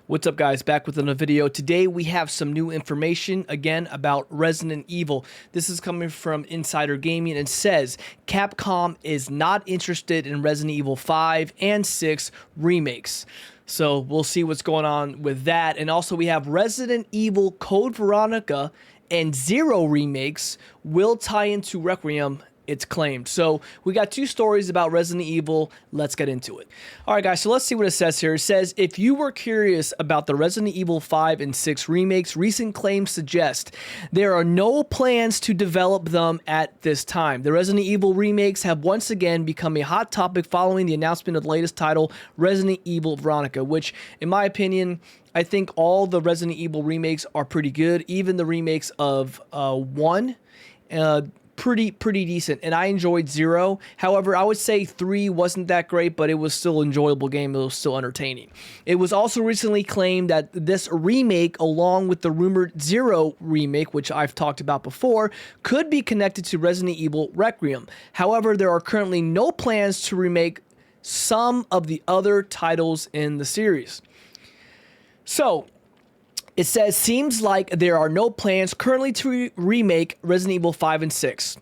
What's up, guys? Back with another video. Today we have some new information again about Resident Evil. This is coming from Insider Gaming and says Capcom is not interested in Resident Evil 5 and 6 remakes. So we'll see what's going on with that. And also we have Resident Evil Code Veronica and 0 remakes will tie into Requiem, it's claimed. So we got two stories about Resident Evil. Let's get into it. All right, guys, so let's see what it says here. It says, if you were curious about the Resident Evil 5 and 6 remakes, recent claims suggest there are no plans to develop them at this time. The Resident Evil remakes have once again become a hot topic following the announcement of the latest title, Resident Evil Veronica, which, in my opinion, I think all the Resident Evil remakes are pretty good. Even the remakes of 1, pretty decent, and I enjoyed 0. However, I would say 3 wasn't that great, but it was still an enjoyable game. It was still entertaining. It was also recently claimed that this remake, along with the rumored 0 remake, which I've talked about before, could be connected to Resident Evil Requiem. However, there are currently no plans to remake some of the other titles in the series. So it says, seems like there are no plans currently to remake Resident Evil 5 and 6.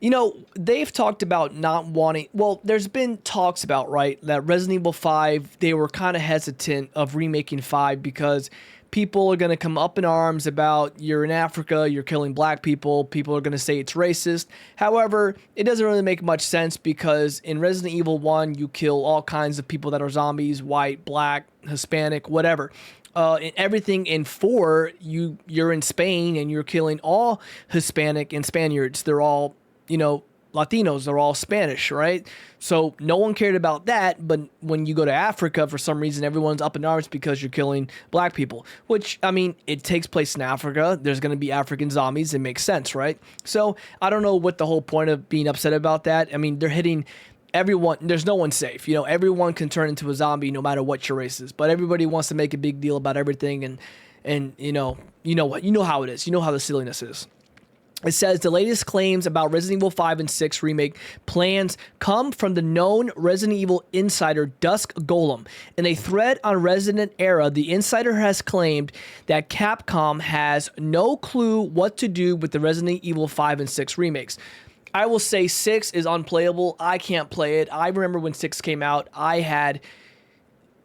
You know, they've talked about not wanting, well, there's been talks about, right, that Resident Evil 5, they were kind of hesitant of remaking 5 because people are going to come up in arms about you're in Africa, you're killing black people, people are going to say it's racist. However, it doesn't really make much sense because in Resident Evil 1, you kill all kinds of people that are zombies, white, black, Hispanic, whatever. In everything in 4, you're in Spain and you're killing all Hispanic and Spaniards. They're all, you know, Latinos. They're all Spanish, right? So no one cared about that. But when you go to Africa, for some reason, everyone's up in arms because you're killing black people. Which, I mean, it takes place in Africa. There's going to be African zombies. It makes sense, right? So I don't know what the whole point of being upset about that. I mean, they're hitting everyone. There's no one safe. You know, everyone can turn into a zombie no matter what your race is. But everybody wants to make a big deal about everything, and you know how it is. You know how the silliness is. It says the latest claims about Resident Evil 5 and 6 remake plans come from the known Resident Evil insider Dusk Golem. In a thread on Resident Era, the insider has claimed that Capcom has no clue what to do with the Resident Evil 5 and 6 remakes. I will say 6 is unplayable. I can't play it. I remember when 6 came out, I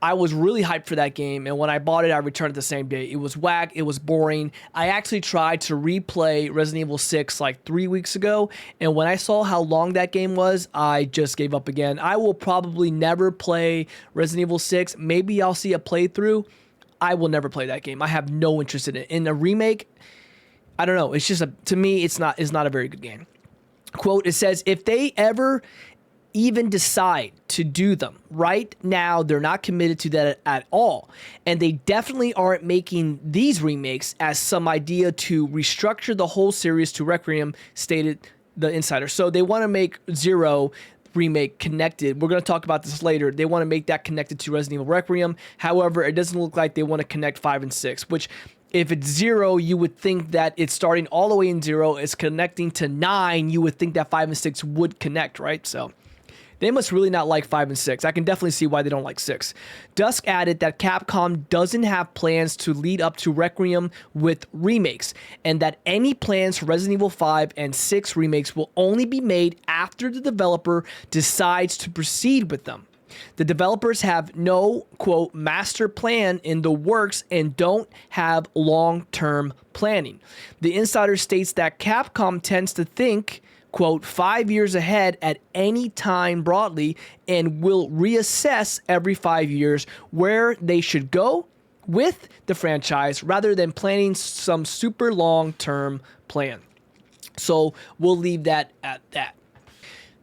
was really hyped for that game, and when I bought it, I returned it the same day. It was whack. It was boring. I actually tried to replay Resident Evil 6 like 3 weeks ago, and when I saw how long that game was, I just gave up again. I will probably never play Resident Evil 6. Maybe I'll see a playthrough. I will never play that game. I have no interest in it. In a remake, I don't know. It's just, to me, it's not a very good game. Quote, it says, if they ever even decide to do them right now, they're not committed to that at all. And they definitely aren't making these remakes as some idea to restructure the whole series to Requiem, stated the insider. So they want to make 0 remake connected. We're going to talk about this later. They want to make that connected to Resident Evil Requiem. However, it doesn't look like they want to connect 5 and 6, which, if it's 0, you would think that it's starting all the way in 0. It's connecting to 9. You would think that 5 and 6 would connect, right? So they must really not like 5 and 6. I can definitely see why they don't like 6. Dusk added that Capcom doesn't have plans to lead up to Requiem with remakes, and that any plans for Resident Evil 5 and 6 remakes will only be made after the developer decides to proceed with them. The developers have no, quote, master plan in the works and don't have long-term planning. The insider states that Capcom tends to think, quote, 5 years ahead at any time broadly and will reassess every 5 years where they should go with the franchise rather than planning some super long-term plan. So we'll leave that at that.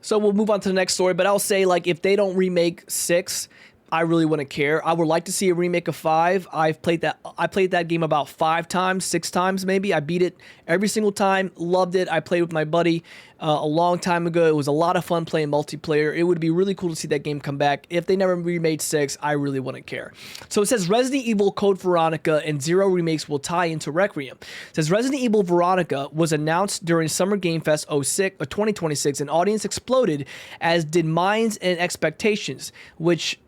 So we'll move on to the next story, but I'll say, like, if they don't remake 6, I really wouldn't care. I would like to see a remake of 5. I played that game about 5 times, 6 times maybe. I beat it every single time, loved it. I played with my buddy a long time ago. It was a lot of fun playing multiplayer. It would be really cool to see that game come back. If they never remade 6, I really wouldn't care. So it says Resident Evil Code Veronica and 0 remakes will tie into Requiem. It says Resident Evil Veronica was announced during Summer Game Fest 2026, and audience exploded, as did minds and expectations, which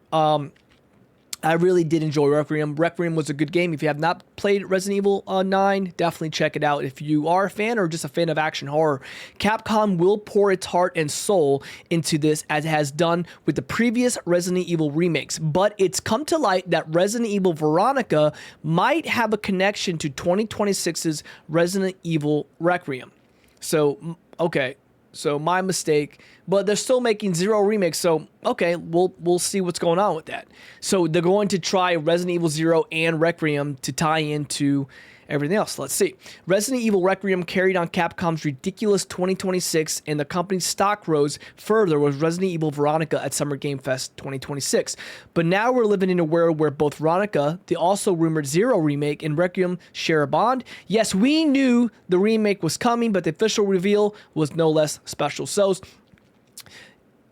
I really did enjoy Requiem. Requiem was a good game. If you have not played Resident Evil 9, definitely check it out. If you are a fan or just a fan of action horror, Capcom will pour its heart and soul into this as it has done with the previous Resident Evil remakes. But it's come to light that Resident Evil Veronica might have a connection to 2026's Resident Evil Requiem. So, okay. So my mistake, but they're still making 0 remakes. So okay, we'll see what's going on with that. So they're going to try Resident Evil 0 and Requiem to tie into everything else. Let's see. Resident Evil Requiem carried on Capcom's ridiculous 2026, and the company's stock rose further with Resident Evil Veronica at Summer Game Fest 2026. But now we're living in a world where both Veronica, the also rumored 0 remake, and Requiem share a bond. Yes, we knew the remake was coming, but the official reveal was no less special. So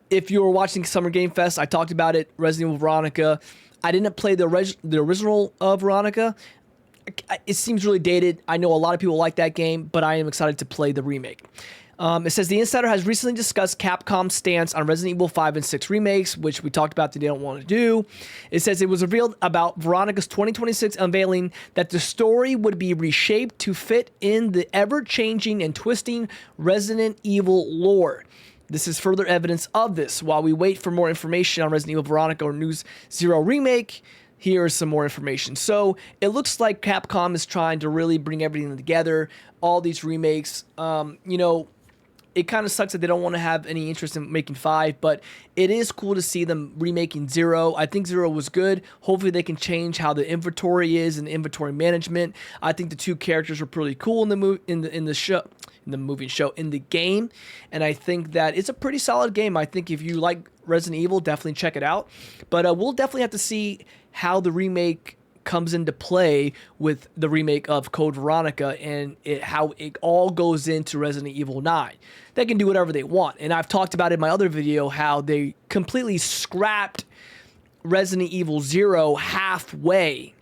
if you were watching Summer Game Fest, I talked about it, Resident Evil Veronica. I didn't play the original Veronica. It seems really dated. I know a lot of people like that game, but I am excited to play the remake. It says the Insider has recently discussed Capcom's stance on Resident Evil 5 and 6 remakes, which we talked about that they don't want to do. It says it was revealed about Veronica's 2026 unveiling that the story would be reshaped to fit in the ever-changing and twisting Resident Evil lore. This is further evidence of this. While we wait for more information on Resident Evil Veronica or News 0 remake, here is some more information. So it looks like Capcom is trying to really bring everything together, all these remakes. It kind of sucks that they don't want to have any interest in making 5, but it is cool to see them remaking 0. I think 0 was good. Hopefully they can change how the inventory is and the inventory management. I think the 2 characters were pretty cool in the game, and I think that it's a pretty solid game. I think if you like Resident Evil, definitely check it out. But we'll definitely have to see how the remake comes into play with the remake of Code Veronica and how it all goes into Resident Evil 9. They can do whatever they want. And I've talked about in my other video how they completely scrapped Resident Evil 0 halfway.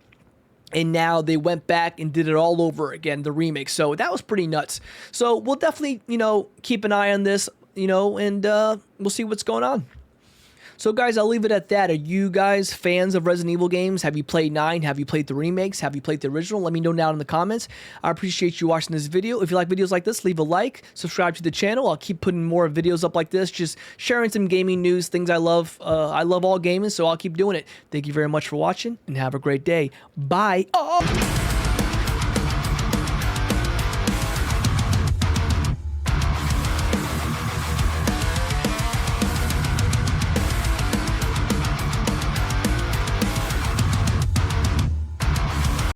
And now they went back and did it all over again, the remake. So that was pretty nuts. So we'll definitely, keep an eye on this, and we'll see what's going on. So guys, I'll leave it at that. Are you guys fans of Resident Evil games? Have you played 9? Have you played the remakes? Have you played the original? Let me know down in the comments. I appreciate you watching this video. If you like videos like this, leave a like, subscribe to the channel. I'll keep putting more videos up like this, just sharing some gaming news, things I love. I love all gaming, so I'll keep doing it. Thank you very much for watching, and have a great day. Bye. Oh!